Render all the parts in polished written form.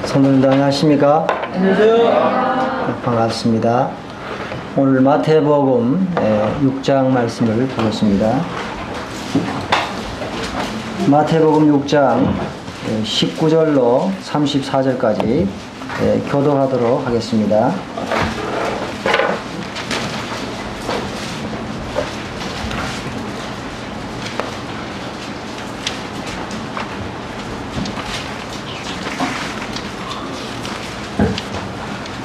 성도님들 안녕하십니까? 안녕하세요. 반갑습니다. 오늘 마태복음 6장 말씀을 보겠습니다. 마태복음 6장 19절로 34절까지 교독하도록 하겠습니다.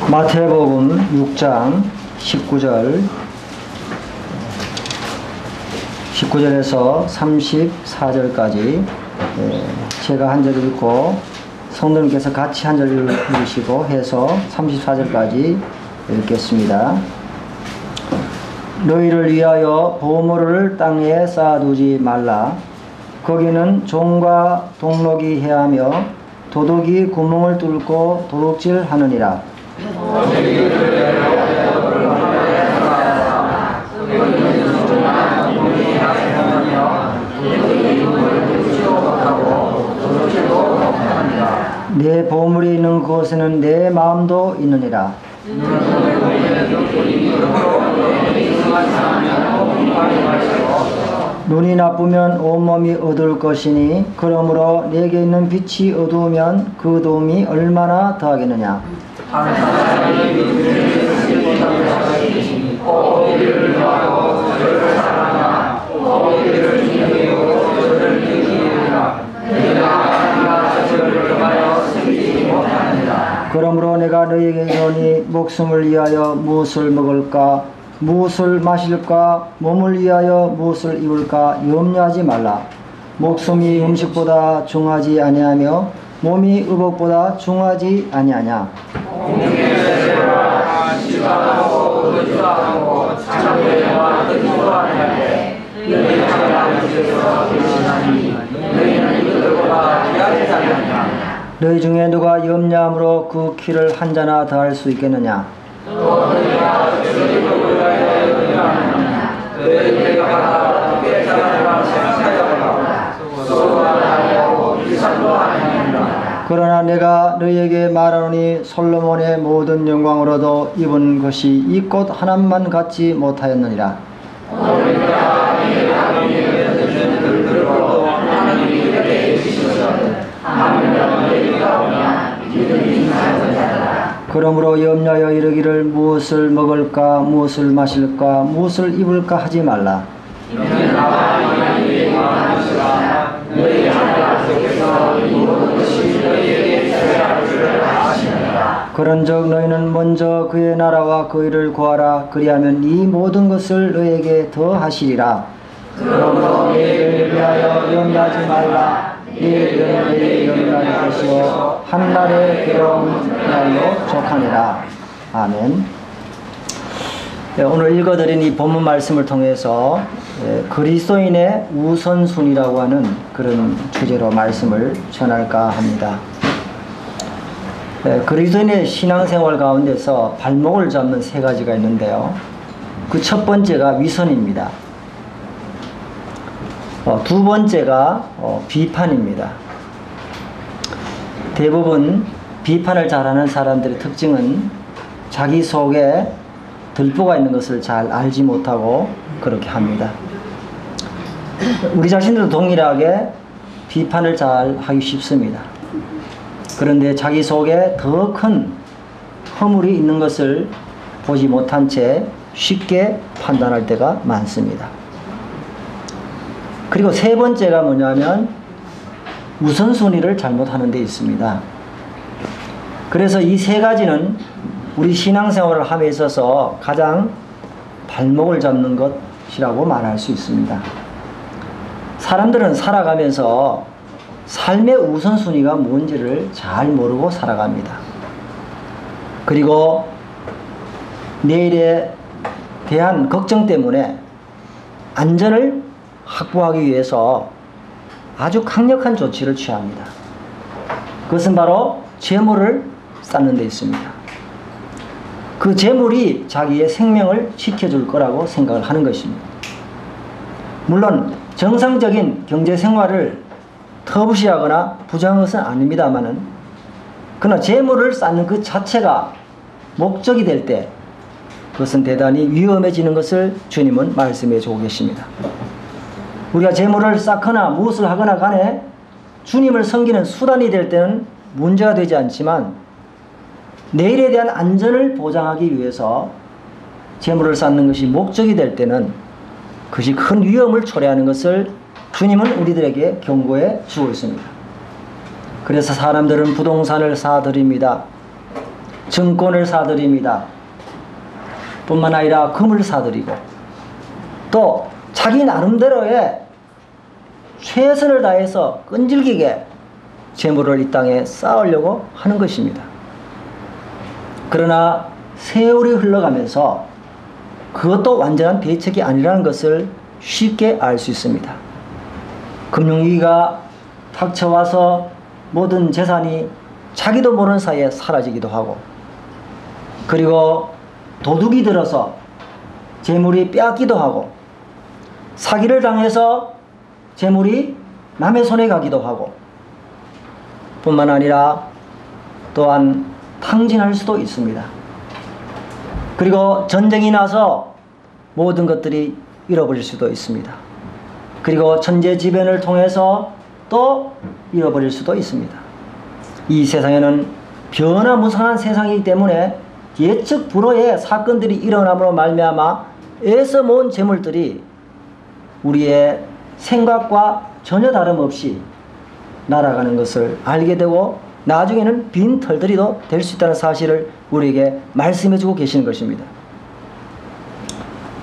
마태복음 6장 19절에서 34절까지 제가 한 절 읽고 성도님께서 같이 한 절 읽으시고 해서 34절까지 읽겠습니다. 너희를 위하여 보물을 땅에 쌓아두지 말라. 거기는 종과 동록이 해하며 도둑이 구멍을 뚫고 도둑질 하느니라. 내 보물이 있는 곳에는 내 마음도 있느니라. 눈이 나쁘면 온몸이 어두울 것이니 그러므로 내게 있는 빛이 어두우면 그 도움이 얼마나 더하겠느냐. 그러므로 내가 너희에게 이르노니 목숨을 위하여 무엇을 먹을까 무엇을 마실까 몸을 위하여 무엇을 입을까 염려하지 말라. 목숨이 음식보다 중하지 아니하며 몸이 의복보다 중하지 아니하냐. 너희 중에 누가 염려함으로 그 키를 한 자나 더할 수 있겠느냐. 그러나 내가 너희에게 말하노니 솔로몬의 모든 영광으로도 입은 것이 이 꽃 하나만 갖지 못하였느니라. 그러므로 염려하여 이르기를 무엇을 먹을까 무엇을 마실까 무엇을 입을까 하지 말라. 그런즉 너희는 먼저 그의 나라와 그 일을 구하라. 그리하면 이 모든 것을 너희에게 더하시리라. 그러므로 너희를 위하여 염려하지 말라. 내일은 내일 염려할 것이요 한날의 괴로운 날로 족하니라. 아멘. 오늘 읽어드린 이 본문 말씀을 통해서 그리스도인의 우선순위라고 하는 그런 주제로 말씀을 전할까 합니다. 그리스도인의 신앙생활 가운데서 발목을 잡는 세 가지가 있는데요. 그 첫 번째가 위선입니다. 두 번째가 비판입니다. 대부분 비판을 잘하는 사람들의 특징은 자기 속에 들보가 있는 것을 잘 알지 못하고 그렇게 합니다. 우리 자신들도 동일하게 비판을 잘 하기 쉽습니다. 그런데 자기 속에 더 큰 허물이 있는 것을 보지 못한 채 쉽게 판단할 때가 많습니다. 그리고 세 번째가 뭐냐면 우선순위를 잘못하는 데 있습니다. 그래서 이 세 가지는 우리 신앙생활을 함에 있어서 가장 발목을 잡는 것이라고 말할 수 있습니다. 사람들은 살아가면서 삶의 우선순위가 뭔지를 잘 모르고 살아갑니다. 그리고 내일에 대한 걱정 때문에 안전을 확보하기 위해서 아주 강력한 조치를 취합니다. 그것은 바로 재물을 쌓는 데 있습니다. 그 재물이 자기의 생명을 지켜줄 거라고 생각을 하는 것입니다. 물론 정상적인 경제생활을 터부시하거나 부정한 것은 아닙니다만은 그러나 재물을 쌓는 그 자체가 목적이 될 때 그것은 대단히 위험해지는 것을 주님은 말씀해 주고 계십니다. 우리가 재물을 쌓거나 무엇을 하거나 간에 주님을 섬기는 수단이 될 때는 문제가 되지 않지만 내일에 대한 안전을 보장하기 위해서 재물을 쌓는 것이 목적이 될 때는 그것이 큰 위험을 초래하는 것을 주님은 우리들에게 경고해 주고 있습니다. 그래서 사람들은 부동산을 사들입니다. 증권을 사들입니다. 뿐만 아니라 금을 사들이고 또 자기 나름대로의 최선을 다해서 끈질기게 재물을 이 땅에 쌓으려고 하는 것입니다. 그러나 세월이 흘러가면서 그것도 완전한 대책이 아니라는 것을 쉽게 알 수 있습니다. 금융위기가 닥쳐와서 모든 재산이 자기도 모르는 사이에 사라지기도 하고 그리고 도둑이 들어서 재물이 빼앗기도 하고 사기를 당해서 재물이 남의 손에 가기도 하고 뿐만 아니라 또한 탕진할 수도 있습니다. 그리고 전쟁이 나서 모든 것들이 잃어버릴 수도 있습니다. 그리고 천재지변을 통해서 또 잃어버릴 수도 있습니다. 이 세상에는 변화무쌍한 세상이기 때문에 예측 불허의 사건들이 일어남으로 말미암아 애써 모은 재물들이 우리의 생각과 전혀 다름없이 날아가는 것을 알게 되고 나중에는 빈 털들이도 될 수 있다는 사실을 우리에게 말씀해 주고 계시는 것입니다.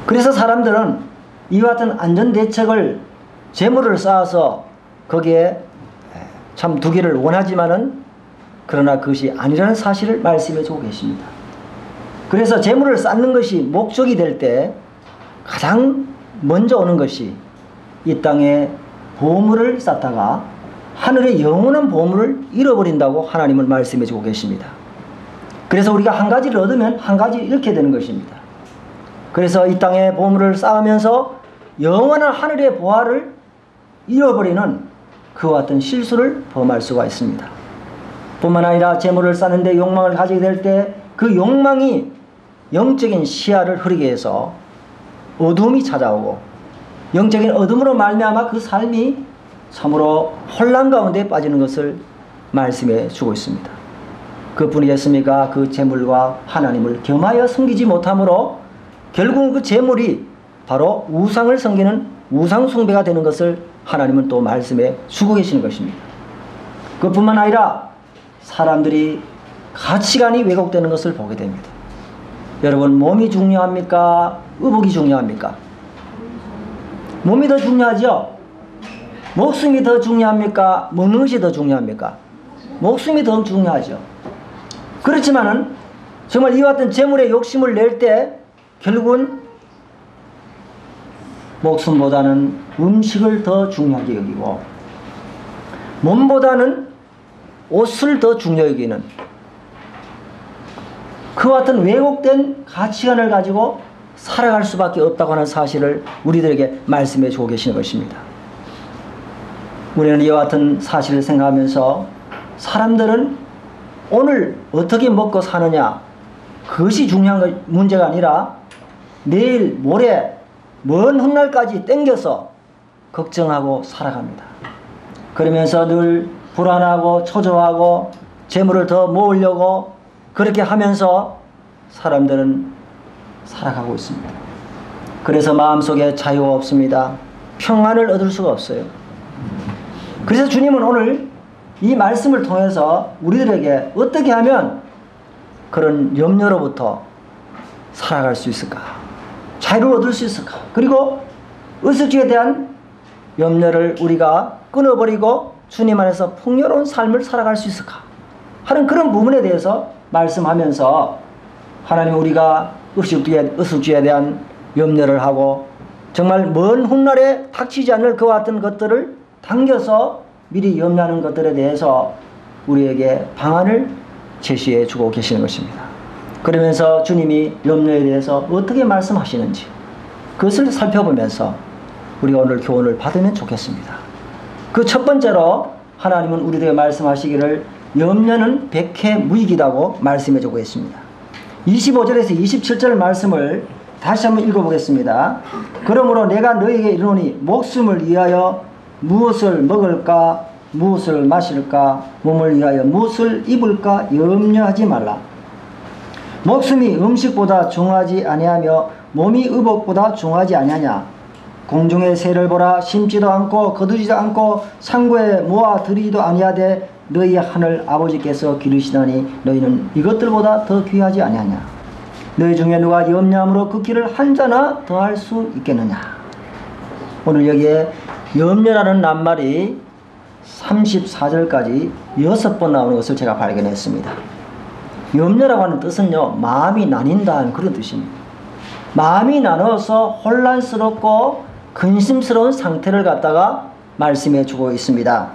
그래서 사람들은 이와 같은 안전대책을 재물을 쌓아서 거기에 참 두기를 원하지만은 그러나 그것이 아니라는 사실을 말씀해 주고 계십니다. 그래서 재물을 쌓는 것이 목적이 될 때 가장 먼저 오는 것이 이 땅에 보물을 쌓다가 하늘의 영원한 보물을 잃어버린다고 하나님은 말씀해 주고 계십니다. 그래서 우리가 한 가지를 얻으면 한 가지 잃게 되는 것입니다. 그래서 이 땅에 보물을 쌓으면서 영원한 하늘의 보화를 잃어버리는 그와 같은 실수를 범할 수가 있습니다. 뿐만 아니라 재물을 쌓는데 욕망을 가지게 될 때 그 욕망이 영적인 시야를 흐리게 해서 어둠이 찾아오고 영적인 어둠으로 말미암아 그 삶이 참으로 혼란 가운데 빠지는 것을 말씀해 주고 있습니다. 그뿐이겠습니까? 그 재물과 하나님을 겸하여 섬기지 못함으로 결국은 그 재물이 바로 우상을 섬기는 우상 숭배가 되는 것을 하나님은 또 말씀해 주고 계시는 것입니다. 그뿐만 아니라 사람들이 가치관이 왜곡되는 것을 보게 됩니다. 여러분, 몸이 중요합니까? 의복이 중요합니까? 몸이 더 중요하죠? 목숨이 더 중요합니까? 먹는 것이 더 중요합니까? 목숨이 더 중요하죠. 그렇지만은 정말 이와 같은 재물의 욕심을 낼 때 결국은 목숨보다는 음식을 더 중요하게 여기고 몸보다는 옷을 더 중요하게 여기는 그와 같은 왜곡된 가치관을 가지고 살아갈 수밖에 없다고 하는 사실을 우리들에게 말씀해 주고 계시는 것입니다. 우리는 이와 같은 사실을 생각하면서 사람들은 오늘 어떻게 먹고 사느냐 그것이 중요한 문제가 아니라 내일 모레 먼 훗날까지 땡겨서 걱정하고 살아갑니다. 그러면서 늘 불안하고 초조하고 재물을 더 모으려고 그렇게 하면서 사람들은 살아가고 있습니다. 그래서 마음속에 자유가 없습니다. 평안을 얻을 수가 없어요. 그래서 주님은 오늘 이 말씀을 통해서 우리들에게 어떻게 하면 그런 염려로부터 살아갈 수 있을까? 자유를 얻을 수 있을까? 그리고 의식주에 대한 염려를 우리가 끊어버리고 주님 안에서 풍요로운 삶을 살아갈 수 있을까? 하는 그런 부분에 대해서 말씀하면서 하나님 우리가 의식주에 대한 염려를 하고 정말 먼 훗날에 닥치지 않을 그와 같은 것들을 당겨서 미리 염려하는 것들에 대해서 우리에게 방안을 제시해 주고 계시는 것입니다. 그러면서 주님이 염려에 대해서 어떻게 말씀하시는지 그것을 살펴보면서 우리가 오늘 교훈을 받으면 좋겠습니다. 그 첫 번째로 하나님은 우리에게 말씀하시기를 염려는 백해무익이라고 말씀해 주고 있습니다. 25절에서 27절 말씀을 다시 한번 읽어보겠습니다. 그러므로 내가 너에게 이르노니 목숨을 위하여 무엇을 먹을까 무엇을 마실까 몸을 위하여 무엇을 입을까 염려하지 말라. 목숨이 음식보다 중하지 아니하며 몸이 의복보다 중하지 아니하냐. 공중의 새를 보라. 심지도 않고 거두지도 않고 창고에 모아 들이지도 아니하되 너희 하늘 아버지께서 기르시다니 너희는 이것들보다 더 귀하지 아니하냐. 너희 중에 누가 염려함으로 그 길을 한 자나 더할 수 있겠느냐. 오늘 여기에 염려라는 낱말이 34절까지 6번 나오는 것을 제가 발견했습니다. 염려라고 하는 뜻은요, 마음이 나뉜다는 그런 뜻입니다. 마음이 나눠서 혼란스럽고 근심스러운 상태를 갖다가 말씀해 주고 있습니다.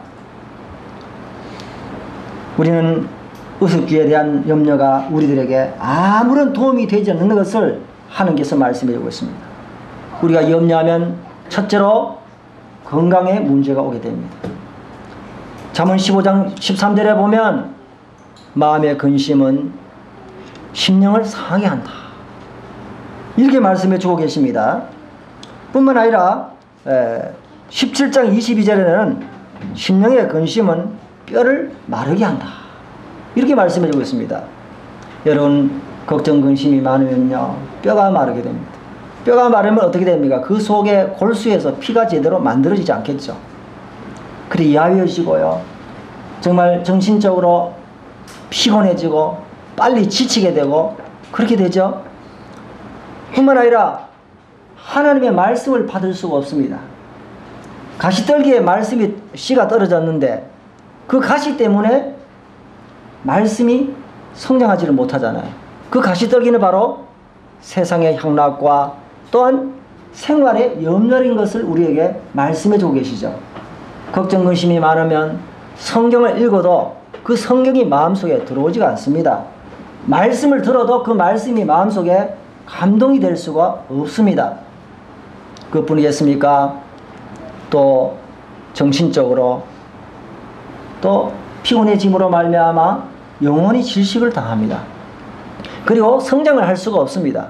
우리는 의식주에 대한 염려가 우리들에게 아무런 도움이 되지 않는 것을 하나님께서 말씀해 주고 있습니다. 우리가 염려하면 첫째로 건강에 문제가 오게 됩니다. 잠언 15장 13절에 보면 마음의 근심은 심령을 상하게 한다. 이렇게 말씀해 주고 계십니다. 뿐만 아니라 17장 22절에는 심령의 근심은 뼈를 마르게 한다. 이렇게 말씀해 주고 있습니다. 여러분 걱정 근심이 많으면요 뼈가 마르게 됩니다. 뼈가 마르면 어떻게 됩니까? 그 속에 골수에서 피가 제대로 만들어지지 않겠죠. 그래 야위어지고요 정말 정신적으로 피곤해지고 빨리 지치게 되고 그렇게 되죠. 뿐만 아니라 하나님의 말씀을 받을 수가 없습니다. 가시떨기에 말씀이 씨가 떨어졌는데 그 가시 때문에 말씀이 성장하지를 못하잖아요. 그 가시떨기는 바로 세상의 향락과 또한 생활의 염려인 것을 우리에게 말씀해 주고 계시죠. 걱정 근심이 많으면 성경을 읽어도 그 성경이 마음속에 들어오지가 않습니다. 말씀을 들어도 그 말씀이 마음속에 감동이 될 수가 없습니다. 그뿐이겠습니까? 또 정신적으로 또 피곤해짐으로 말미암아 영원히 질식을 당합니다. 그리고 성장을 할 수가 없습니다.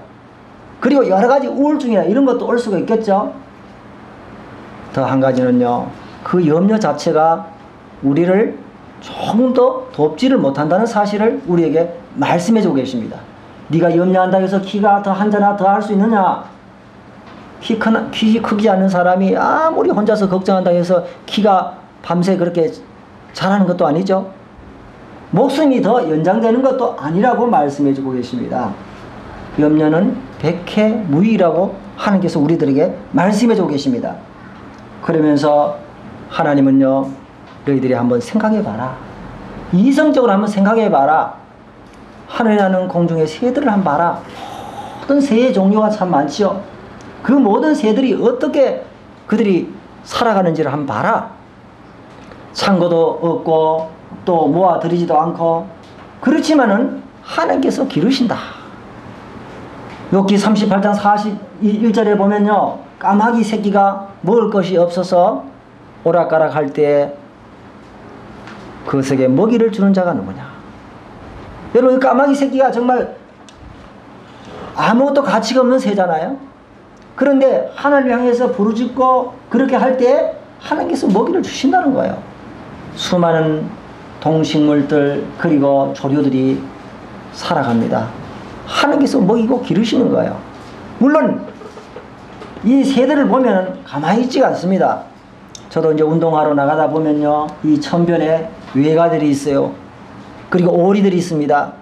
그리고 여러 가지 우울증이나 이런 것도 올 수가 있겠죠. 더 한 가지는요, 그 염려 자체가 우리를 조금 더 돕지를 못한다는 사실을 우리에게 말씀해 주고 계십니다. 네가 염려한다고 해서 키가 더 한 자나 더 할 수 있느냐? 키 크지 않은 사람이 아무리 혼자서 걱정한다고 해서 키가 밤새 그렇게 자라는 것도 아니죠. 목숨이 더 연장되는 것도 아니라고 말씀해 주고 계십니다. 염려는 백해무익이라고 하나님께서 우리들에게 말씀해 주고 계십니다. 그러면서 하나님은요, 너희들이 한번 생각해 봐라. 이성적으로 한번 생각해 봐라. 하늘에 나는 공중의 새들을 한번 봐라. 모든 새의 종류가 참 많지요. 그 모든 새들이 어떻게 그들이 살아가는지를 한번 봐라. 창고도 없고 또 모아들이지도 않고 그렇지만은 하나님께서 기르신다. 욥기 38장 41절에 보면요, 까마귀 새끼가 먹을 것이 없어서 오락가락 할 때 그 속에 먹이를 주는 자가 누구냐. 여러분 까마귀 새끼가 정말 아무것도 가치가 없는 새잖아요. 그런데 하나님을 향해서 부르짖고 그렇게 할 때 하나님께서 먹이를 주신다는 거예요. 수많은 동식물들 그리고 조류들이 살아갑니다. 하나님께서 먹이고 기르시는 거예요. 물론 이 새들을 보면 가만히 있지가 않습니다. 저도 이제 운동하러 나가다 보면요, 이 천변에 외가들이 있어요. 그리고 오리들이 있습니다.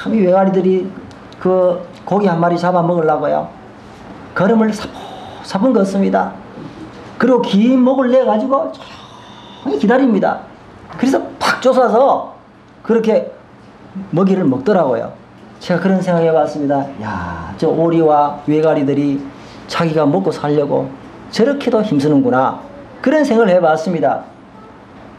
참 이 외가리들이 그 고기 한 마리 잡아 먹으려고요, 걸음을 사뿐 걷습니다. 그리고 긴 목을 내 가지고 조용히 기다립니다. 그래서 팍 쫓아서 그렇게 먹이를 먹더라고요. 제가 그런 생각해 봤습니다. 야, 저 오리와 외가리들이 자기가 먹고 살려고 저렇게도 힘쓰는구나. 그런 생각을 해 봤습니다.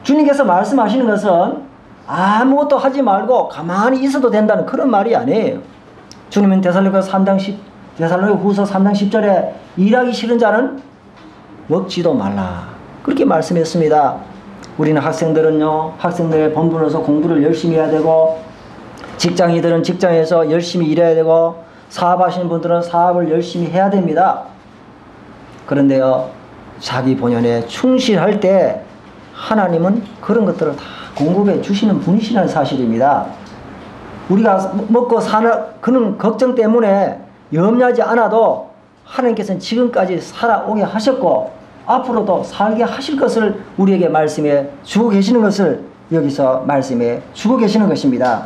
주님께서 말씀하시는 것은 아무것도 하지 말고 가만히 있어도 된다는 그런 말이 아니에요. 주님은 데살로니가후서 3장 10절에 일하기 싫은 자는 먹지도 말라. 그렇게 말씀했습니다. 우리는 학생들은요, 학생들의 본분으로서 공부를 열심히 해야 되고, 직장인들은 직장에서 열심히 일해야 되고, 사업하시는 분들은 사업을 열심히 해야 됩니다. 그런데요, 자기 본연에 충실할 때 하나님은 그런 것들을 다 공급해 주시는 분이시라는 사실입니다. 우리가 먹고 사는 그런 걱정 때문에 염려하지 않아도 하나님께서는 지금까지 살아오게 하셨고 앞으로도 살게 하실 것을 우리에게 말씀해 주고 계시는 것을 여기서 말씀해 주고 계시는 것입니다.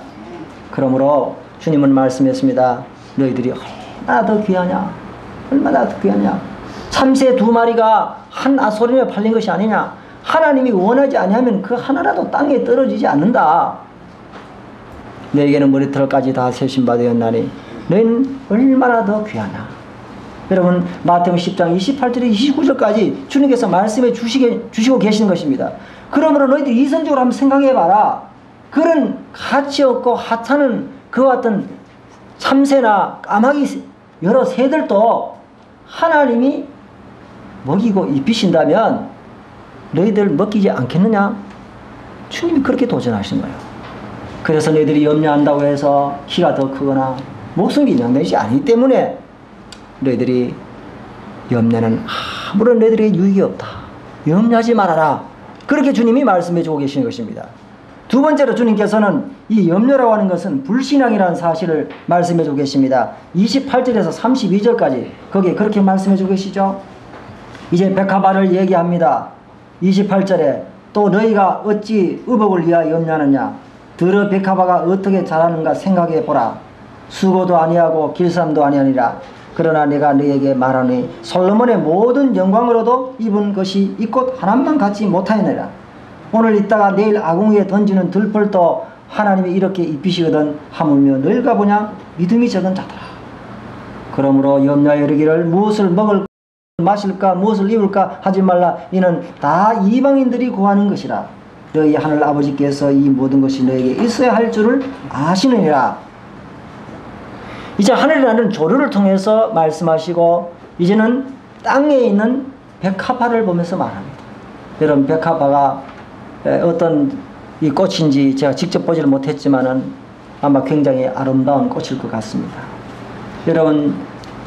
그러므로 주님은 말씀했습니다. 너희들이 얼마나 더 귀하냐, 얼마나 더 귀하냐. 참새 2마리가 한 아소림에 팔린 것이 아니냐. 하나님이 원하지 아니하면 그 하나라도 땅에 떨어지지 않는다. 너에게는 머리털까지 다 세심받았나니 너희는 얼마나 더 귀하냐. 여러분, 마태복음 10장 28절에 29절까지 주님께서 말씀해 주시고 계시는 것입니다. 그러므로 너희들이 이성적으로 한번 생각해봐라. 그런 가치 없고 하찮은 그와 같은 참새나 까마귀 여러 새들도 하나님이 먹이고 입히신다면 너희들 먹이지 않겠느냐? 주님이 그렇게 도전하신 거예요. 그래서 너희들이 염려한다고 해서 키가 더 크거나 목숨이 연장되지 않기 때문에 너희들이 염려는 아무런 너희들에게 유익이 없다. 염려하지 말아라. 그렇게 주님이 말씀해 주고 계시는 것입니다. 두 번째로 주님께서는 이 염려라고 하는 것은 불신앙이라는 사실을 말씀해 주고 계십니다. 28절에서 32절까지 거기에 그렇게 말씀해 주고 계시죠. 이제 백합화를 얘기합니다. 28절에 또 너희가 어찌 의복을 위하여 염려하느냐. 들어 백합화가 어떻게 자라는가 생각해 보라. 수고도 아니하고 길쌈도 아니하니라. 그러나 내가 너희에게 말하니 솔로몬의 모든 영광으로도 입은 것이 이 꽃 하나만 같이 못하였느니라. 오늘 있다가 내일 아궁이에 던지는 들펄도 하나님이 이렇게 입히시거든 하물며 너희가 보냐 믿음이 적은 자더라. 그러므로 염려하여 이르기를 무엇을 먹을까 마실까 무엇을 입을까 하지 말라. 이는 다 이방인들이 구하는 것이라. 너희 하늘 아버지께서 이 모든 것이 너에게 있어야 할 줄을 아시느니라. 이제 하늘이라는 조류를 통해서 말씀하시고 이제는 땅에 있는 백합화를 보면서 말합니다. 여러분, 백합화가 어떤 이 꽃인지 제가 직접 보지를 못했지만은 아마 굉장히 아름다운 꽃일 것 같습니다. 여러분,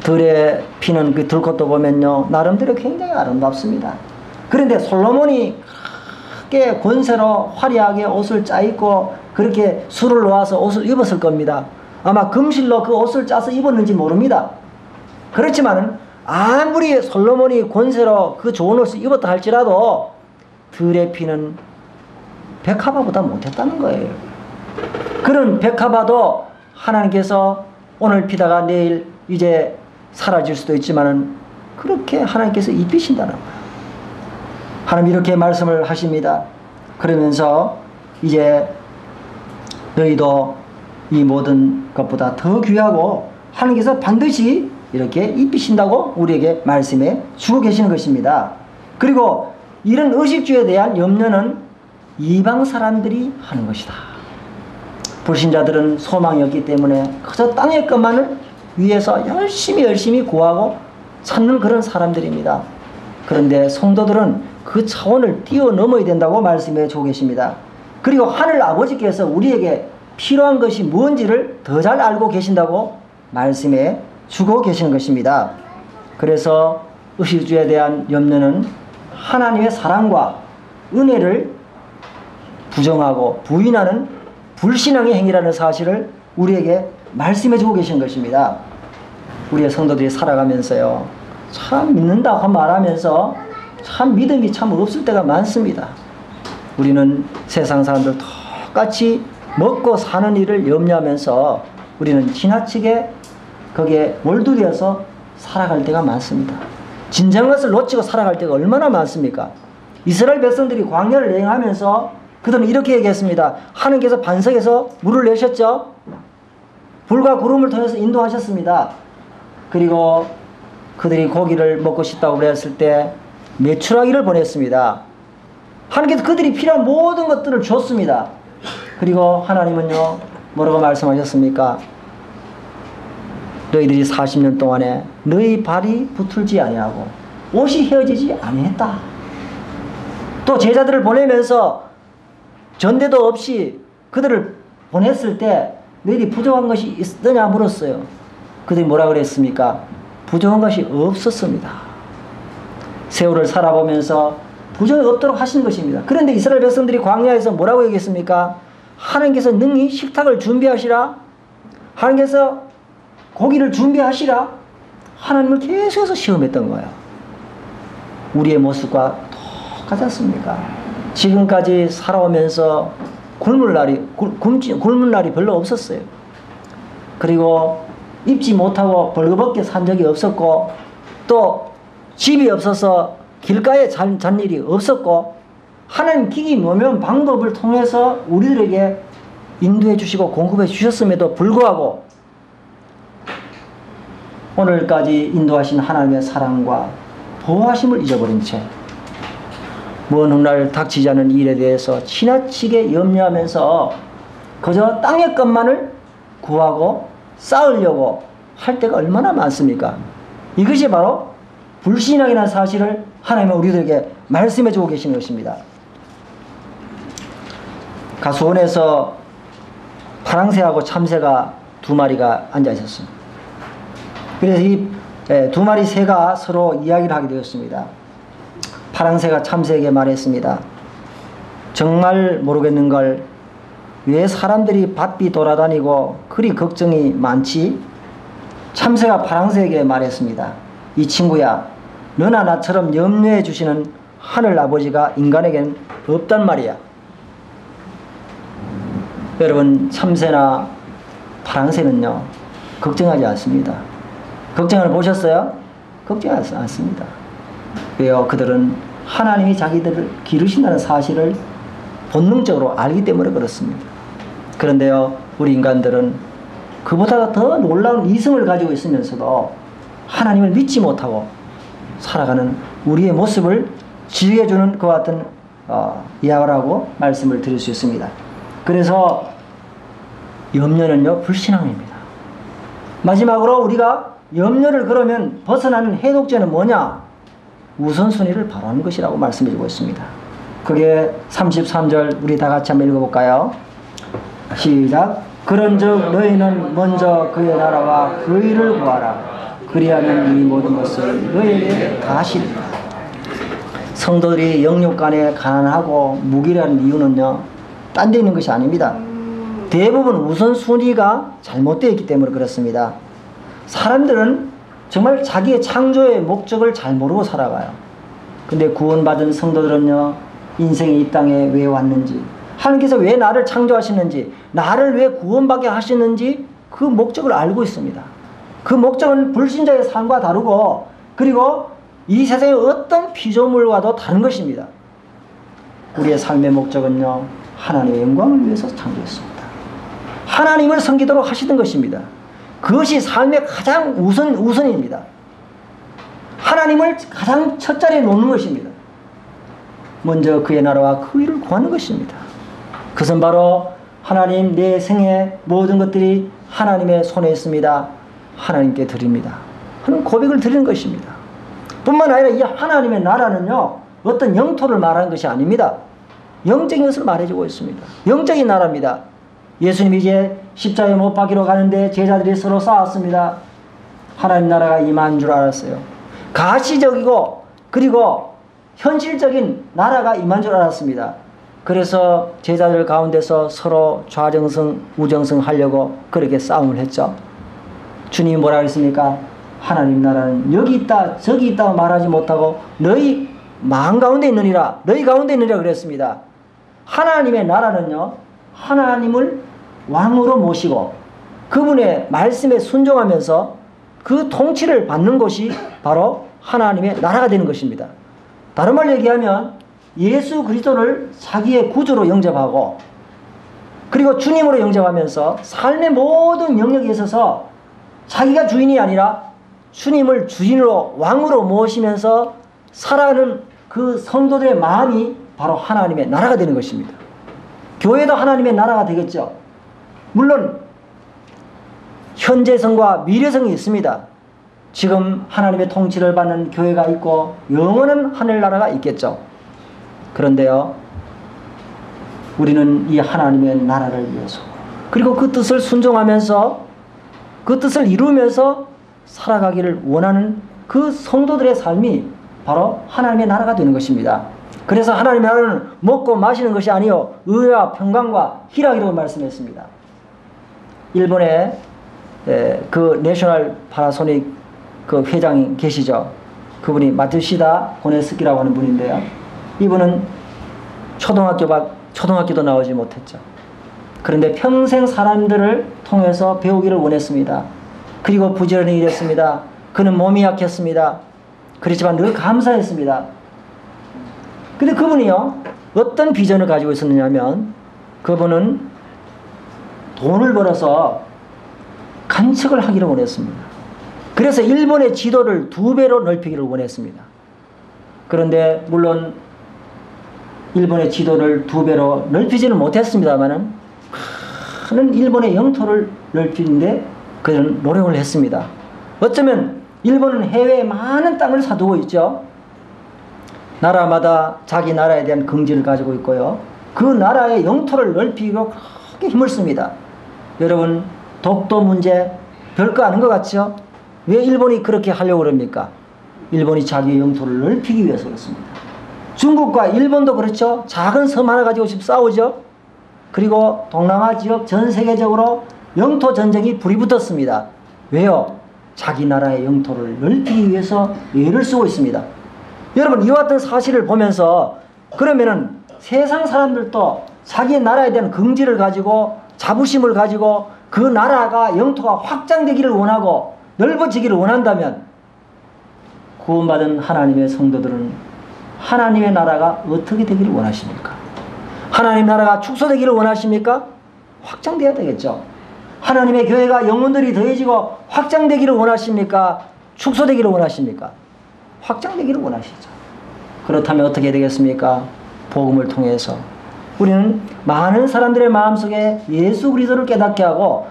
들에 피는 그 들꽃도 보면요 나름대로 굉장히 아름답습니다. 그런데 솔로몬이 크게 권세로 화려하게 옷을 짜입고 그렇게 술을 놓아서 옷을 입었을 겁니다. 아마 금실로 그 옷을 짜서 입었는지 모릅니다. 그렇지만 아무리 솔로몬이 권세로 그 좋은 옷을 입었다 할지라도 들에 피는 백합화보다 못했다는 거예요. 그런 백합화도 하나님께서 오늘 피다가 내일 이제 사라질 수도 있지만은 그렇게 하나님께서 입히신다는 거예요. 하나님 이렇게 말씀을 하십니다. 그러면서 이제 너희도 이 모든 것보다 더 귀하고 하나님께서 반드시 이렇게 입히신다고 우리에게 말씀해 주고 계시는 것입니다. 그리고 이런 의식주에 대한 염려는 이방 사람들이 하는 것이다. 불신자들은 소망이 없기 때문에 그저 땅의 것만을 위해서 열심히 구하고 찾는 그런 사람들입니다. 그런데 성도들은 그 차원을 뛰어넘어야 된다고 말씀해 주고 계십니다. 그리고 하늘 아버지께서 우리에게 필요한 것이 뭔지를 더 잘 알고 계신다고 말씀해 주고 계시는 것입니다. 그래서 의식주에 대한 염려는 하나님의 사랑과 은혜를 부정하고 부인하는 불신앙의 행위라는 사실을 우리에게 말씀해 주고 계신 것입니다. 우리의 성도들이 살아가면서요 참 믿는다고 말하면서 참 믿음이 참 없을 때가 많습니다. 우리는 세상 사람들 똑같이 먹고 사는 일을 염려하면서 우리는 지나치게 거기에 몰두되어서 살아갈 때가 많습니다. 진정한 것을 놓치고 살아갈 때가 얼마나 많습니까? 이스라엘 백성들이 광야를 여행하면서 그들은 이렇게 얘기했습니다. 하나님께서 반석에서 물을 내셨죠. 불과 구름을 통해서 인도하셨습니다. 그리고 그들이 고기를 먹고 싶다고 그랬을 때 메추라기를 보냈습니다. 하나님께서 그들이 필요한 모든 것들을 줬습니다. 그리고 하나님은요 뭐라고 말씀하셨습니까? 너희들이 40년 동안에 너희 발이 붙을지 아니하고 옷이 헤어지지 아니했다. 또 제자들을 보내면서 전대도 없이 그들을 보냈을 때 너희들이 부족한 것이 있느냐 물었어요. 그들이 뭐라 그랬습니까? 부족한 것이 없었습니다. 세월을 살아보면서 부족이 없도록 하신 것입니다. 그런데 이스라엘 백성들이 광야에서 뭐라고 얘기했습니까? 하나님께서 능히 식탁을 준비하시라. 하나님께서 고기를 준비하시라. 하나님을 계속해서 시험했던 거예요. 우리의 모습과 똑같지 않습니까? 지금까지 살아오면서 굶을 날이 별로 없었어요. 그리고 입지 못하고 벌거벗게 산 적이 없었고, 또 집이 없어서 길가에 잔 일이 없었고, 하나님 기기 묘면 방법을 통해서 우리들에게 인도해 주시고 공급해 주셨음에도 불구하고 오늘까지 인도하신 하나님의 사랑과 보호하심을 잊어버린 채 먼 훗날 닥치지 않은 일에 대해서 지나치게 염려하면서 그저 땅의 것만을 구하고 쌓으려고 할 때가 얼마나 많습니까? 이것이 바로 불신앙이라는 사실을 하나님은 우리들에게 말씀해 주고 계시는 것입니다. 가수원에서 파랑새하고 참새가 두 마리가 앉아 있었습니다. 그래서 이 두 마리 새가 서로 이야기를 하게 되었습니다. 파랑새가 참새에게 말했습니다. 정말 모르겠는 걸 왜 사람들이 바삐 돌아다니고 그리 걱정이 많지? 참새가 파랑새에게 말했습니다. 이 친구야, 너나 나처럼 염려해 주시는 하늘 아버지가 인간에겐 없단 말이야. 여러분, 참새나 파랑새는요, 걱정하지 않습니다. 걱정을 보셨어요? 걱정하지 않습니다. 왜요? 그들은 하나님이 자기들을 기르신다는 사실을 본능적으로 알기 때문에 그렇습니다. 그런데요, 우리 인간들은 그보다 더 놀라운 이성을 가지고 있으면서도 하나님을 믿지 못하고 살아가는 우리의 모습을 지휘해주는 그와 같은 이야기라고 말씀을 드릴 수 있습니다. 그래서 염려는요, 불신앙입니다. 마지막으로 우리가 염려를 그러면 벗어나는 해독제는 뭐냐? 우선순위를 바라는 것이라고 말씀해주고 있습니다. 그게 33절 우리 다 같이 한번 읽어볼까요? 시작. 그런즉 너희는 먼저 그의 나라와 그 일을 구하라. 그리하면 이 모든 것을 너희에게 다 하시리라. 성도들이 영육간에 가난하고 무기라는 이유는요, 딴 데 있는 것이 아닙니다. 대부분 우선순위가 잘못되어 있기 때문에 그렇습니다. 사람들은 정말 자기의 창조의 목적을 잘 모르고 살아가요. 근데 구원받은 성도들은요, 인생이 이 땅에 왜 왔는지, 하나님께서 왜 나를 창조하시는지, 나를 왜 구원받게 하시는지 그 목적을 알고 있습니다. 그 목적은 불신자의 삶과 다르고, 그리고 이 세상의 어떤 피조물과도 다른 것입니다. 우리의 삶의 목적은요, 하나님의 영광을 위해서 창조했습니다. 하나님을 섬기도록 하시던 것입니다. 그것이 삶의 가장 우선입니다. 하나님을 가장 첫 자리에 놓는 것입니다. 먼저 그의 나라와 그 일을 구하는 것입니다. 그것은 바로 하나님, 내 생의 모든 것들이 하나님의 손에 있습니다. 하나님께 드립니다 하는 고백을 드리는 것입니다. 뿐만 아니라 이 하나님의 나라는요, 어떤 영토를 말하는 것이 아닙니다. 영적인 것을 말해주고 있습니다. 영적인 나라입니다. 예수님이 이제 십자가에 못 박히러 가는데 제자들이 서로 싸웠습니다. 하나님 나라가 임한 줄 알았어요. 가시적이고 그리고 현실적인 나라가 임한 줄 알았습니다. 그래서 제자들 가운데서 서로 좌정승 우정승 하려고 그렇게 싸움을 했죠. 주님이 뭐라고 했습니까? 하나님 나라는 여기 있다 저기 있다고 말하지 못하고 너희 마음 가운데 있느니라, 너희 가운데 있느니라 그랬습니다. 하나님의 나라는요, 하나님을 왕으로 모시고 그분의 말씀에 순종하면서 그 통치를 받는 것이 바로 하나님의 나라가 되는 것입니다. 다른 말로 얘기하면 예수 그리스도를 자기의 구주로 영접하고 그리고 주님으로 영접하면서 삶의 모든 영역에 있어서 자기가 주인이 아니라 주님을 주인으로 왕으로 모시면서 살아가는 그 성도들의 마음이 바로 하나님의 나라가 되는 것입니다. 교회도 하나님의 나라가 되겠죠. 물론 현재성과 미래성이 있습니다. 지금 하나님의 통치를 받는 교회가 있고 영원한 하늘나라가 있겠죠. 그런데요, 우리는 이 하나님의 나라를 위해서 그리고 그 뜻을 순종하면서 그 뜻을 이루면서 살아가기를 원하는 그 성도들의 삶이 바로 하나님의 나라가 되는 것입니다. 그래서 하나님의 나라는 먹고 마시는 것이 아니요 의와 평강과 희락이라고 말씀했습니다. 일본의 그 내셔널 파나소닉 그 회장이 계시죠. 그분이 마츠시다 고네스키라고 하는 분인데요. 이분은 초등학교도 나오지 못했죠. 그런데 평생 사람들을 통해서 배우기를 원했습니다. 그리고 부지런히 일했습니다. 그는 몸이 약했습니다. 그렇지만 늘 감사했습니다. 근데 그분이요, 어떤 비전을 가지고 있었느냐면, 그분은 돈을 벌어서 간척을 하기를 원했습니다. 그래서 일본의 지도를 2배로 넓히기를 원했습니다. 그런데 물론 일본의 지도를 2배로 넓히지는 못했습니다만은 많은 일본의 영토를 넓히는데 그는 노력을 했습니다. 어쩌면 일본은 해외에 많은 땅을 사두고 있죠. 나라마다 자기 나라에 대한 긍지를 가지고 있고요. 그 나라의 영토를 넓히고 그렇게 힘을 씁니다. 여러분, 독도 문제 별거 아닌 것 같죠? 왜 일본이 그렇게 하려고 그럽니까? 일본이 자기의 영토를 넓히기 위해서 그렇습니다. 중국과 일본도 그렇죠. 작은 섬 하나 가지고 지금 싸우죠. 그리고 동남아 지역 전 세계적으로 영토 전쟁이 불이 붙었습니다. 왜요? 자기 나라의 영토를 넓히기 위해서 애를 쓰고 있습니다. 여러분, 이와 같은 사실을 보면서 그러면은 세상 사람들도 자기 나라에 대한 긍지를 가지고 자부심을 가지고 그 나라가 영토가 확장되기를 원하고 넓어지기를 원한다면 구원받은 하나님의 성도들은 하나님의 나라가 어떻게 되기를 원하십니까? 하나님 나라가 축소되기를 원하십니까? 확장돼야 되겠죠. 하나님의 교회가 영혼들이 더해지고 확장되기를 원하십니까? 축소되기를 원하십니까? 확장되기를 원하시죠. 그렇다면 어떻게 되겠습니까? 복음을 통해서 우리는 많은 사람들의 마음속에 예수 그리스도를 깨닫게 하고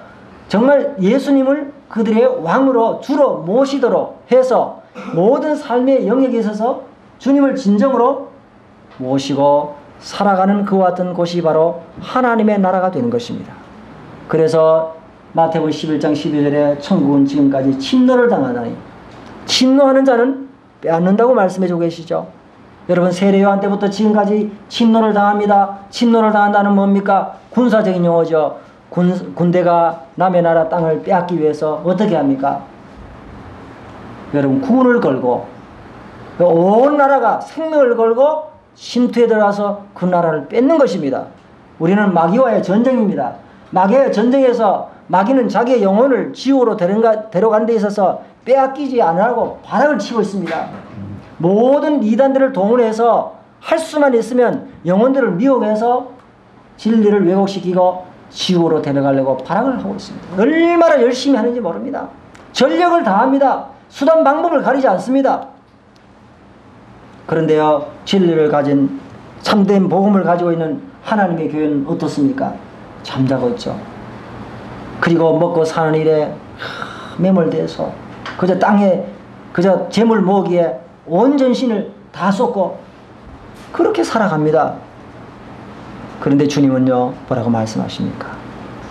정말 예수님을 그들의 왕으로 주로 모시도록 해서 모든 삶의 영역에 있어서 주님을 진정으로 모시고 살아가는 그와 같은 곳이 바로 하나님의 나라가 되는 것입니다. 그래서 마태복음 11장 12절에 천국은 지금까지 침노를 당하다니, 침노하는 자는 빼앗는다고 말씀해주고 계시죠. 여러분, 세례 요한 때부터 지금까지 침노를 당합니다. 침노를 당한다는 뭡니까? 군사적인 용어죠. 군대가 남의 나라 땅을 빼앗기 위해서 어떻게 합니까? 여러분, 군을 걸고 온 나라가 생명을 걸고 침투에 들어가서 그 나라를 뺏는 것입니다. 우리는 마귀와의 전쟁입니다. 마귀와의 전쟁에서 마귀는 자기의 영혼을 지옥으로 데려간 데 있어서 빼앗기지 않으라고 발악을 치고 있습니다. 모든 이단들을 동원해서 할 수만 있으면 영혼들을 미혹해서 진리를 왜곡시키고 지옥으로 데려가려고 발악을 하고 있습니다. 얼마나 열심히 하는지 모릅니다. 전력을 다합니다. 수단 방법을 가리지 않습니다. 그런데요, 진리를 가진 참된 복음을 가지고 있는 하나님의 교회는 어떻습니까? 잠자고 있죠. 그리고 먹고 사는 일에 매몰돼서 그저 땅에 그저 재물 모으기에 온 전신을 다 쏟고 그렇게 살아갑니다. 그런데 주님은요, 뭐라고 말씀하십니까?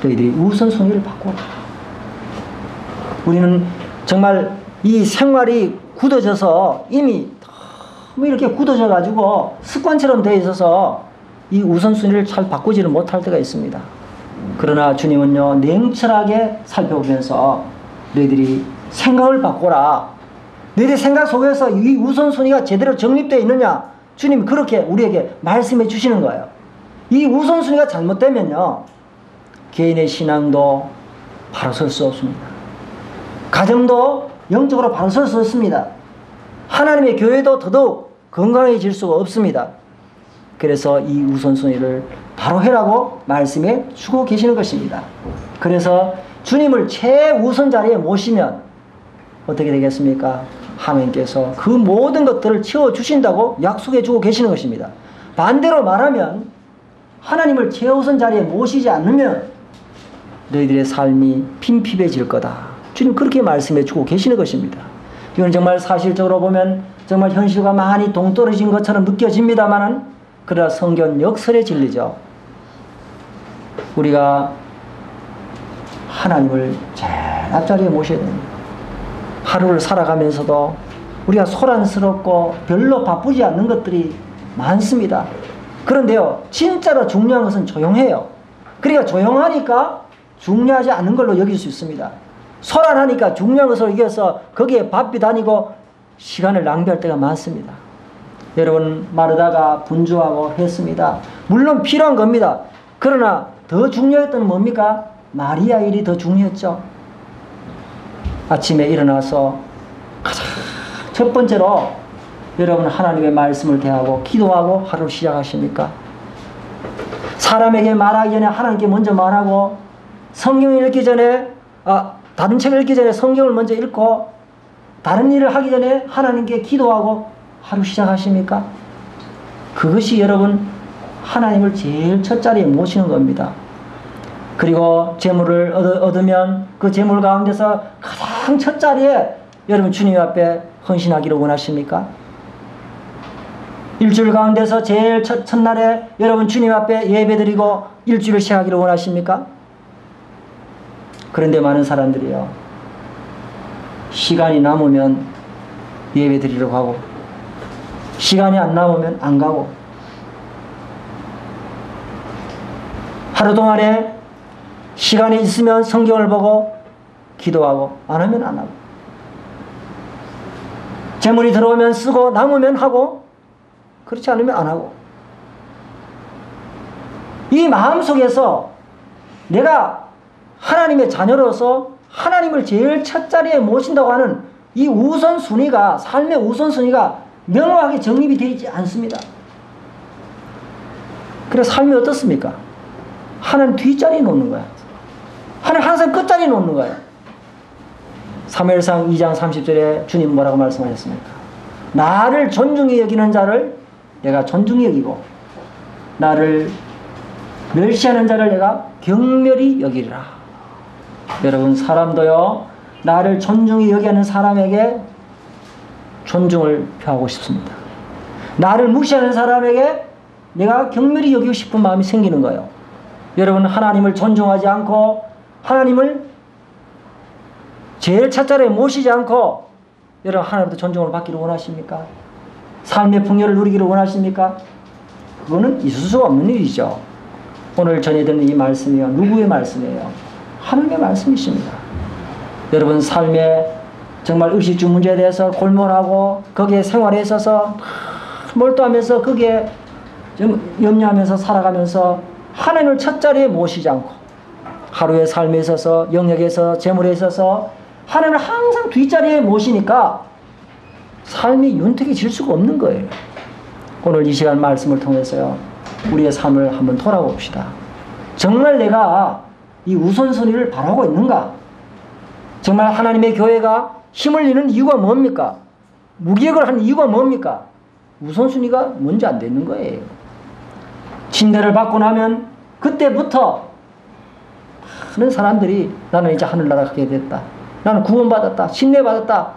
너희들이 우선순위를 바꿔라. 우리는 정말 이 생활이 굳어져서 이미 너무 이렇게 굳어져 가지고 습관처럼 되어 있어서 이 우선순위를 잘 바꾸지를 못할 때가 있습니다. 그러나 주님은요, 냉철하게 살펴보면서 너희들이 생각을 바꿔라. 너희들 생각 속에서 이 우선순위가 제대로 정립되어 있느냐? 주님이 그렇게 우리에게 말씀해 주시는 거예요. 이 우선순위가 잘못되면요, 개인의 신앙도 바로 설 수 없습니다. 가정도 영적으로 바로 설 수 없습니다. 하나님의 교회도 더더욱 건강해질 수가 없습니다. 그래서 이 우선순위를 바로 해라고 말씀해 주고 계시는 것입니다. 그래서 주님을 최우선 자리에 모시면 어떻게 되겠습니까? 하나님께서 그 모든 것들을 채워주신다고 약속해 주고 계시는 것입니다. 반대로 말하면 하나님을 최우선 자리에 모시지 않으면 너희들의 삶이 빈핍해질 거다. 주님 그렇게 말씀해 주고 계시는 것입니다. 이건 정말 사실적으로 보면 정말 현실과 많이 동떨어진 것처럼 느껴집니다만은 그러나 성경 역설의 진리죠. 우리가 하나님을 제일 앞자리에 모셔야 됩니다. 하루를 살아가면서도 우리가 소란스럽고 별로 바쁘지 않는 것들이 많습니다. 그런데요, 진짜로 중요한 것은 조용해요. 그러니까 조용하니까 중요하지 않은 걸로 여길 수 있습니다. 소란하니까 중요한 것을 이겨서 거기에 바삐 다니고 시간을 낭비할 때가 많습니다. 여러분, 마르다가 분주하고 했습니다. 물론 필요한 겁니다. 그러나 더 중요했던 건 뭡니까? 마리아 일이 더 중요했죠. 아침에 일어나서 가장 첫 번째로 여러분 하나님의 말씀을 대하고 기도하고 하루를 시작하십니까? 사람에게 말하기 전에 하나님께 먼저 말하고 성경을 읽기 전에 다른 책을 읽기 전에 성경을 먼저 읽고 다른 일을 하기 전에 하나님께 기도하고 하루 시작하십니까? 그것이 여러분 하나님을 제일 첫 자리에 모시는 겁니다. 그리고 재물을 얻으면 그 재물 가운데서 가장 첫 자리에 여러분 주님 앞에 헌신하기를 원하십니까? 일주일 가운데서 제일 첫날에 여러분 주님 앞에 예배드리고 일주일을 시작하기를 원하십니까? 그런데 많은 사람들이요, 시간이 남으면 예배드리려고 하고 시간이 안 남으면 안 가고 하루 동안에 시간이 있으면 성경을 보고 기도하고 안 하면 안 하고 재물이 들어오면 쓰고 남으면 하고 그렇지 않으면 안 하고 이 마음속에서 내가 하나님의 자녀로서 하나님을 제일 첫 자리에 모신다고 하는 이 우선순위가 삶의 우선순위가 명확하게 정립이 되어 있지 않습니다. 그래서 삶이 어떻습니까? 하나님 뒷자리에 놓는 거야. 하나님 항상 끝자리에 놓는 거예요. 사무엘상 2장 30절에 주님 뭐라고 말씀하셨습니까? 나를 존중히 여기는 자를 내가 존중히 여기고 나를 멸시하는 자를 내가 경멸히 여기리라. 여러분, 사람도요, 나를 존중히 여기는 사람에게 존중을 표하고 싶습니다. 나를 무시하는 사람에게 내가 경멸히 여기고 싶은 마음이 생기는 거예요. 여러분, 하나님을 존중하지 않고 하나님을 제일 첫자리에 모시지 않고 여러분 하나님부터 존중을 받기를 원하십니까? 삶의 풍요를 누리기를 원하십니까? 그거는 있을 수가 없는 일이죠. 오늘 전해드리는 이 말씀이요, 누구의 말씀이에요? 하나님의 말씀이십니다. 여러분, 삶에 정말 의식주 문제에 대해서 골몰하고 거기에 생활에 있어서 몰두하면서 거기에 좀 염려하면서 살아가면서 하나님을 첫자리에 모시지 않고 하루의 삶에 있어서 영역에서 재물에 있어서 하나님을 항상 뒷자리에 모시니까 삶이 윤택해질 수가 없는 거예요. 오늘 이 시간 말씀을 통해서요, 우리의 삶을 한번 돌아봅시다. 정말 내가 이 우선순위를 바라고 있는가? 정말 하나님의 교회가 힘을 잃는 이유가 뭡니까? 무기력을 한 이유가 뭡니까? 우선순위가 먼저 안 되는 거예요. 침대를 받고 나면 그때부터 많은 사람들이 나는 이제 하늘나라 가게 됐다, 나는 구원받았다, 침례받았다,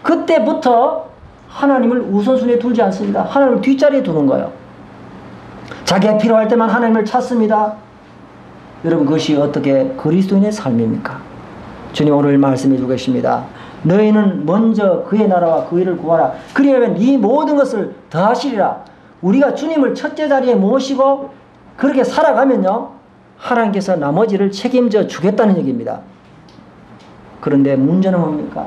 그때부터 하나님을 우선순위에 두지 않습니다. 하나님을 뒷자리에 두는 거예요. 자기가 필요할 때만 하나님을 찾습니다. 여러분, 그것이 어떻게 그리스도인의 삶입니까? 주님 오늘 말씀해 주고 계십니다. 너희는 먼저 그의 나라와 그 일을 구하라. 그리하면 이 모든 것을 더하시리라. 우리가 주님을 첫째 자리에 모시고 그렇게 살아가면요, 하나님께서 나머지를 책임져 주겠다는 얘기입니다. 그런데 문제는 뭡니까?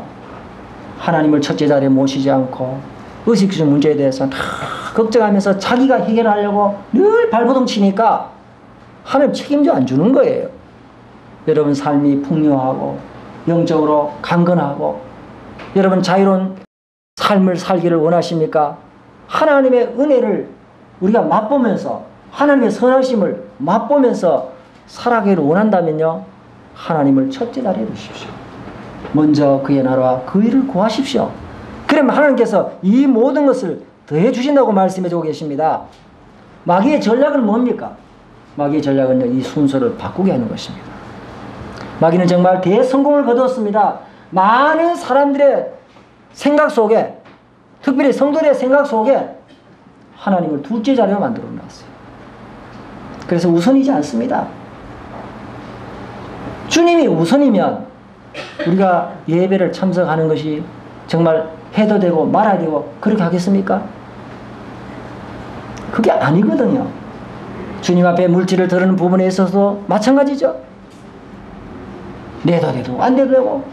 하나님을 첫째 자리에 모시지 않고 의식주 문제에 대해서 걱정하면서 자기가 해결하려고 늘 발버둥 치니까 하나님 책임져 안 주는 거예요. 여러분, 삶이 풍요하고 영적으로 강건하고 여러분 자유로운 삶을 살기를 원하십니까? 하나님의 은혜를 우리가 맛보면서 하나님의 선하심을 맛보면서 살아가기를 원한다면요, 하나님을 첫째 자리에 두십시오. 먼저 그의 나라와 그 일을 구하십시오. 그러면 하나님께서 이 모든 것을 더해 주신다고 말씀해 주고 계십니다. 마귀의 전략은 뭡니까? 마귀의 전략은요, 이 순서를 바꾸게 하는 것입니다. 마귀는 정말 대성공을 거두었습니다. 많은 사람들의 생각 속에, 특별히 성도들의 생각 속에 하나님을 둘째 자리로 만들어 놨어요. 그래서 우선이지 않습니다. 주님이 우선이면 우리가 예배를 참석하는 것이 정말 해도 되고 말아야 되고 그렇게 하겠습니까? 그게 아니거든요. 주님 앞에 물질을 드리는 부분에 있어서도 마찬가지죠. 내도 되고 안 돼도 되고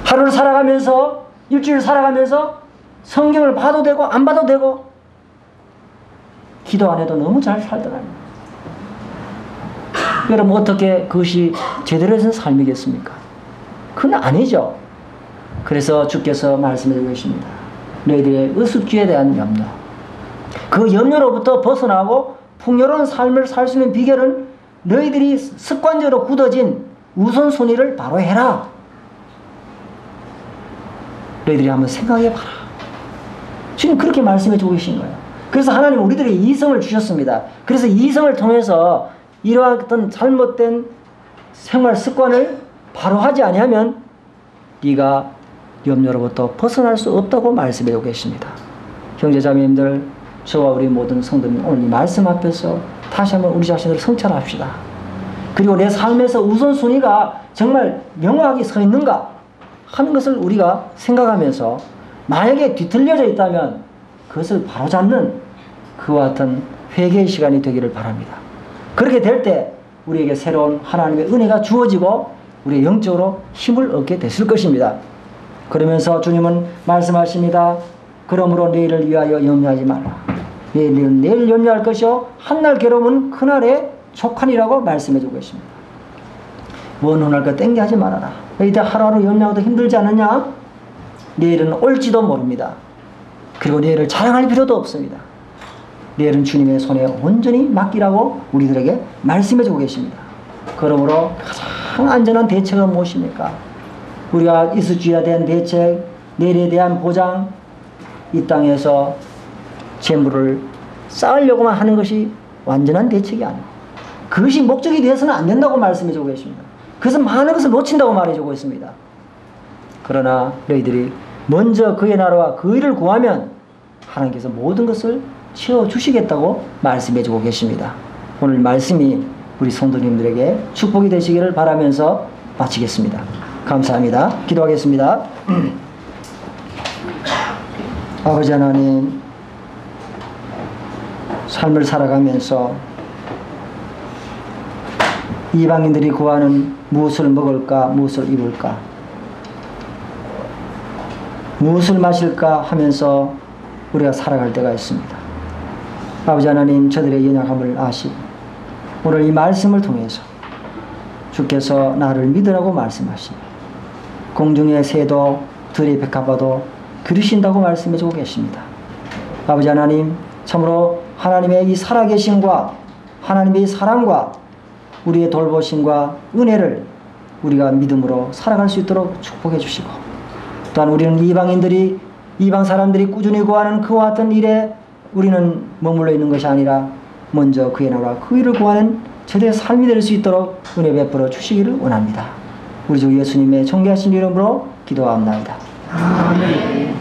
하루를 살아가면서 일주일 살아가면서 성경을 봐도 되고 안 봐도 되고 기도 안 해도 너무 잘 살더라고요. 여러분 어떻게 그것이 제대로 된 삶이겠습니까? 그건 아니죠. 그래서 주께서 말씀해 주고 계십니다. 너희들의 의숙주에 대한 염려, 그 염려로부터 벗어나고 풍요로운 삶을 살 수 있는 비결은 너희들이 습관적으로 굳어진 우선순위를 바로 해라. 너희들이 한번 생각해봐라. 지금 그렇게 말씀해 주고 계신 거예요. 그래서 하나님 우리들에게 이성을 주셨습니다. 그래서 이성을 통해서 이러한 어떤 잘못된 생활 습관을 바로 하지 아니하면 네가 염려로부터 벗어날 수 없다고 말씀해 주고 계십니다. 형제자매님들, 저와 우리 모든 성도님 오늘 이 말씀 앞에서 다시 한번 우리 자신을 성찰합시다. 그리고 내 삶에서 우선순위가 정말 명확하게 서 있는가 하는 것을 우리가 생각하면서 만약에 뒤틀려져 있다면 그것을 바로잡는 그와 같은 회개의 시간이 되기를 바랍니다. 그렇게 될 때 우리에게 새로운 하나님의 은혜가 주어지고 우리 영적으로 힘을 얻게 됐을 것입니다. 그러면서 주님은 말씀하십니다. 그러므로 내일을 위하여 염려하지 말라. 내일 염려할 것이요 한날 괴로움은 그날의 족하니라고 말씀해주고 계십니다. 먼 훗날 것 땡기하지 말아라. 이때 하루하루 염려하고도 힘들지 않느냐? 내일은 올지도 모릅니다. 그리고 내일을 자랑할 필요도 없습니다. 내일은 주님의 손에 온전히 맡기라고 우리들에게 말씀해주고 계십니다. 그러므로 가장 안전한 대책은 무엇입니까? 우리가 이수주의에 대한 대책, 내일에 대한 보장, 이 땅에서 재물을 쌓으려고만 하는 것이 완전한 대책이 아니에요. 그것이 목적이 되어서는 안 된다고 말씀해주고 계십니다. 그래서 많은 것을 놓친다고 말해주고 있습니다. 그러나 너희들이 먼저 그의 나라와 그 일을 구하면 하나님께서 모든 것을 채워주시겠다고 말씀해주고 계십니다. 오늘 말씀이 우리 성도님들에게 축복이 되시기를 바라면서 마치겠습니다. 감사합니다. 기도하겠습니다. 아버지 하나님, 삶을 살아가면서 이방인들이 구하는 무엇을 먹을까, 무엇을 입을까, 무엇을 마실까 하면서 우리가 살아갈 때가 있습니다. 아버지 하나님, 저들의 연약함을 아시고 오늘 이 말씀을 통해서 주께서 나를 믿으라고 말씀하시니 공중의 새도 들의 백합화도 그리신다고 말씀해주고 계십니다. 아버지 하나님, 참으로 하나님의 이 살아계심과 하나님의 이 사랑과 우리의 돌보심과 은혜를 우리가 믿음으로 살아갈 수 있도록 축복해 주시고, 또한 우리는 이방 사람들이 꾸준히 구하는 그와 같은 일에 우리는 머물러 있는 것이 아니라 먼저 그의 나라와 그 일을 구하는 저들의 삶이 될 수 있도록 은혜 베풀어 주시기를 원합니다. 우리 주 예수님의 존귀하신 이름으로 기도합니다. 아멘.